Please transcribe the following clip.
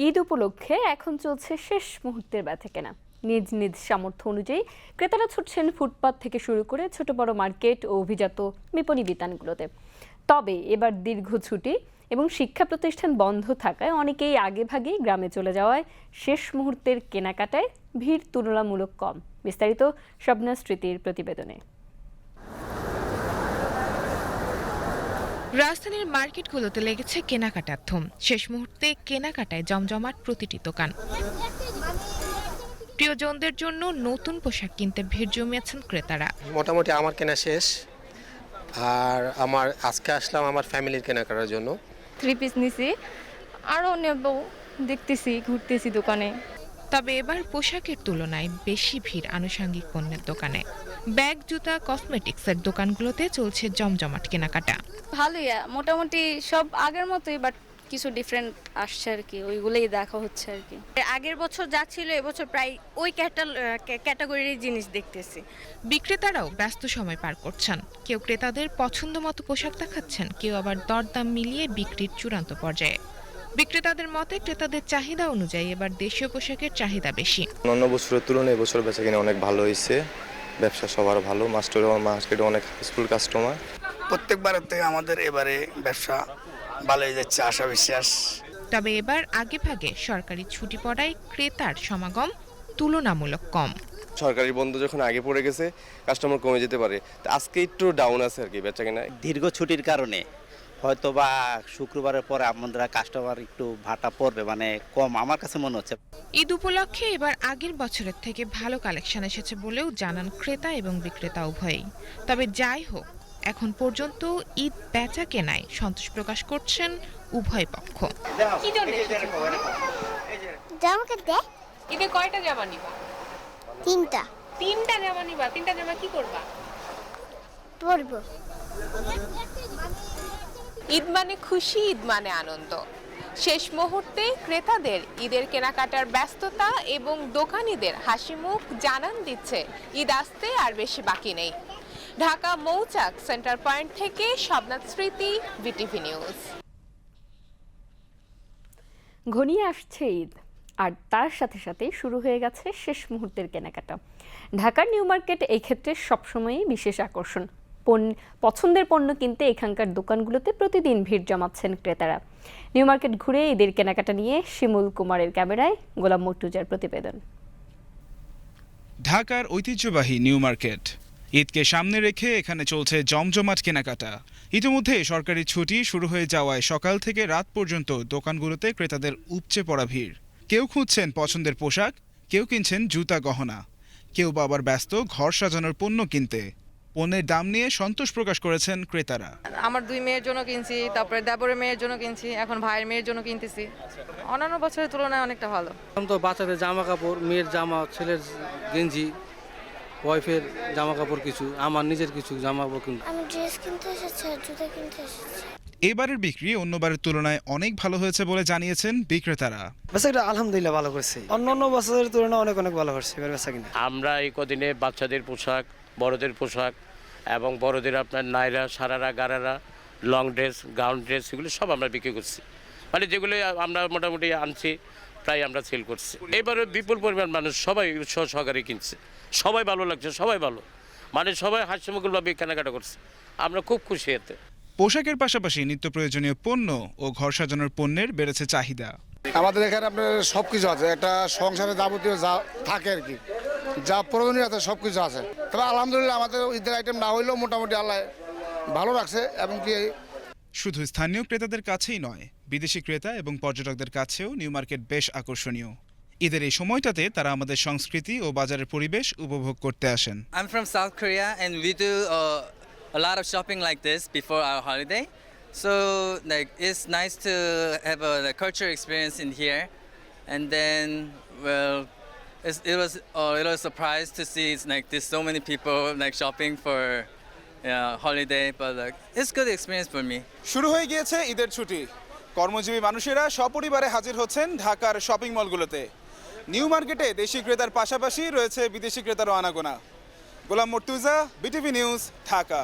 ঈদ উপলক্ষে এখন চলছে শেষ মুহূর্তের বেচাকেনা। নিজ নিজ সামর্থ্য অনুযায়ী ক্রেতারা ছুটছেন ফুটপাত থেকে শুরু করে ছোট বড় মার্কেট ও অভিজাত বিপণী বিতানগুলোতে। তবে এবার দীর্ঘ ছুটি এবং শিক্ষা প্রতিষ্ঠান বন্ধ থাকায় অনেকেই আগেভাগেই গ্রামে চলে যাওয়ায় শেষ মুহূর্তের কেনাকাটায় ভিড় তুলনামূলক কম। বিস্তারিত শবনা স্মৃতির প্রতিবেদনে। রাজধানীর মার্কেটগুলোতে লেগেছে কেনাকাটার ধুম। শেষ মুহূর্তে কেনাকাটায় জমজমাট প্রতিটি দোকান। প্রিয়জনদের জন্য নতুন পোশাক কিনতে ভিড় জমিয়েছেন ক্রেতারা। মোটামুটি আমার কেনা শেষ, আর আজকে আসলাম আমার ফ্যামিলির কেনাকাটার জন্য। 3 পিস নিছি, আরও নেব, দেখতেছি, ঘুরতেছি দোকানে। তবে এবার পোশাকের তুলনায় বেশি ভিড় আনুষঙ্গিক পণ্যের দোকানে। ব্যাগ, জুতা, কসমেটিক্সের দোকানগুলোতে চলছে জমজমাট কেনাকাটা। ভালোই, মোটামুটি সব আগের মতোই, বাট কিছু ডিফারেন্ট আসছে আর কি, ওইগুলোই দেখা হচ্ছে আর কি। আগের বছর যা ছিল এবছর প্রায় ওই ক্যাটাগরির জিনিস দেখতেছি। বিক্রেতারাও ব্যস্ত সময় পার করছেন। কেউ ক্রেতাদের পছন্দ মতো পোশাক দেখাচ্ছেন, কেউ আবার দরদাম মিলিয়ে বিক্রির চূড়ান্ত পর্যায়ে। বিক্রেতাদের মতে ক্রেতাদের চাহিদা অনুযায়ী এবার দেশীয় পোশাকের চাহিদা বেশি। অন্য বছরের তুলনায় এবছর বেচাকেনা অনেক ভালো হয়েছে, ব্যবসা সবার ভালো, মার্কেটে অনেক হাউসফুল কাস্টমার। প্রত্যেকবারের থেকে আমাদের এবারে ব্যবসা ভালো হয়ে যাচ্ছে, আশা বিশ্বাস। তবে এবার আগেভাগে সরকারি ছুটি পড়ায় ক্রেতার সমাগম তুলনামূলক কম। সরকারি বন্ধ যখন আগে পড়ে গেছে, কাস্টমার কমে যেতে পারে। আজকে একটু ডাউন আছে আর কি বেচাকেনা। দীর্ঘ ছুটির কারণে হয়তো বা শুক্রবারের পরে আমাদের কাস্টমার একটু ভাটা পড়বে, মানে কম আমার কাছে মনে হচ্ছে। ঈদ উপলক্ষে এবার আগের বছরের থেকে ভালো কালেকশন এসেছে বলেও জানান ক্রেতা এবং বিক্রেতা উভয়ই। তবে যাই হোক, এখন পর্যন্ত ঈদ বেচা কেনায় সন্তোষ প্রকাশ করছেন উভয় পক্ষ। ঈদে কয়টা জামা নিবা? তিনটা জামা নিবা? তিনটা জামা কি করবা? পরবো। ঈদ মানে খুশি, ঈদ মানে আনন্দ। শেষ মুহূর্তে ক্রেতাদের ঈদের কেনাকাটার ব্যস্ততা এবং দোকানীদের হাসি মুখ জানান দিচ্ছে ঈদ আসতে আর বেশি বাকি নেই। ঢাকা মৌচাক সেন্টার পয়েন্ট থেকে শবনা স্মৃতি, বিটিভি নিউজ। ঘনিয়ে আসছে ঈদ, আর তার সাথে সাথে শুরু হয়ে গেছে শেষ মুহূর্তের কেনাকাটা। ঢাকার নিউ মার্কেট এই ক্ষেত্রে সবসময়ই বিশেষ আকর্ষণ। পছন্দের পণ্য কিনতে এখানকার দোকানগুলোতে প্রতিদিন ভিড় জমাচ্ছেন ক্রেতারা। নিউ মার্কেট ঘুরে ঈদের কেনাকাটা নিয়ে শিমুল কুমারের ক্যামেরায় গোলাম মর্তুজার প্রতিবেদন। ঢাকার ঐতিহ্যবাহী নিউ মার্কেট, ঈদকে সামনে রেখে এখানে চলছে জমজমাট কেনাকাটা। ইতিমধ্যে সরকারি ছুটি শুরু হয়ে যাওয়ায় সকাল থেকে রাত পর্যন্ত দোকানগুলোতে ক্রেতাদের উপচে পড়া ভিড়। কেউ খুঁজছেন পছন্দের পোশাক, কেউ কিনছেন জুতা গহনা, কেউ বা আবার ব্যস্ত ঘর সাজানোর পণ্য কিনতে। পণ্যের দাম নিয়ে সন্তোষ প্রকাশ করেছেন ক্রেতারা। আমার 2 মেয়ের জন্য কিনছি, তারপরে দেবরের মেয়ের জন্য কিনছি, এখন ভাইয়ের মেয়ের জন্য কিনতেছি। অন্যান্য বছরের তুলনায় অনেকটা ভালো। এখন তো বাচ্চাদের জামা কাপড়, মেয়ের জামা, ছেলের গেঞ্জি, ওয়াইফের জামা কাপড় কিছু, আমার নিজের কিছু জামা কাপড় কিনতে। আমি ড্রেস কিনতে এসেছি, জুতা কিনতে এসেছি। এবারের বিক্রি অন্যবারের তুলনায় অনেক ভালো হয়েছে বলে জানিয়েছেন বিক্রেতারা। বেচাকেনা আলহামদুলিল্লাহ ভালো করছে, অন্যান্য বছরের তুলনায় অনেক ভালো করছে এবার বেচাকেনা। আমরা এই কদিনে বাচ্চাদের পোশাক, বড়দের পোশাক এবং বড়দের আপনার Naira, sharara, gharara, long dress, gown dress, এগুলো সব আমরা বিক্রি করছি। মানে যেগুলো আমরা মোটামুটি আনছি প্রায় আমরা সেল করছি। এবারে বিপুল পরিমাণ মানুষ সবাই উৎসাহ সহকারে কিনছে, সবাই ভালো লাগছে, সবাই ভালো, মানে সবাই হাস্যমুখভাবে কেনাকাটা করছে। আমরা খুব খুশি এতে। পোশাকের পাশাপাশি নিত্য প্রয়োজনীয় পণ্য ও ঘর সাজানোর পণ্যের বেড়েছে চাহিদা। আমাদের এখানে আপনার সবকিছু আছে, একটা সংসারে যাবতীয় যা থাকে আর কি, যা প্রয়োজনীয় আছে সবকিছু আছে। তবে আলহামদুলিল্লাহ আমাদের ঈদের আইটেম না হইলেও মোটামুটি আল্লাহ ভালো রাখছে। এবং কি শুধু স্থানীয় ক্রেতাদের কাছেই নয়, বিদেশি ক্রেতা এবং পর্যটকদের কাছেও নিউ মার্কেট বেশ আকর্ষণীয়। ঈদের এই সময়টাতে তারা আমাদের সংস্কৃতি ও বাজারের পরিবেশ উপভোগ করতে আসেন। I'm from South Korea and we do a lot of shopping like this before our holiday. So like it's nice to have a culture experience in here. And then well, it was a little surprise to see it's like there's so many people like shopping for holiday, but like it's good experience for me. শুরু হয়ে গিয়েছে ঈদের ছুটি। কর্মজীবী মানুষেরা সপরিবারে হাজির হচ্ছেন ঢাকার শপিং মলগুলোতে। নিউ মার্কেটে দেশি ক্রেতার পাশাপাশি রয়েছে বিদেশি ক্রেতারও আনাগোনা। গোলাম মর্তুজা, বিটিভি নিউজ, ঢাকা।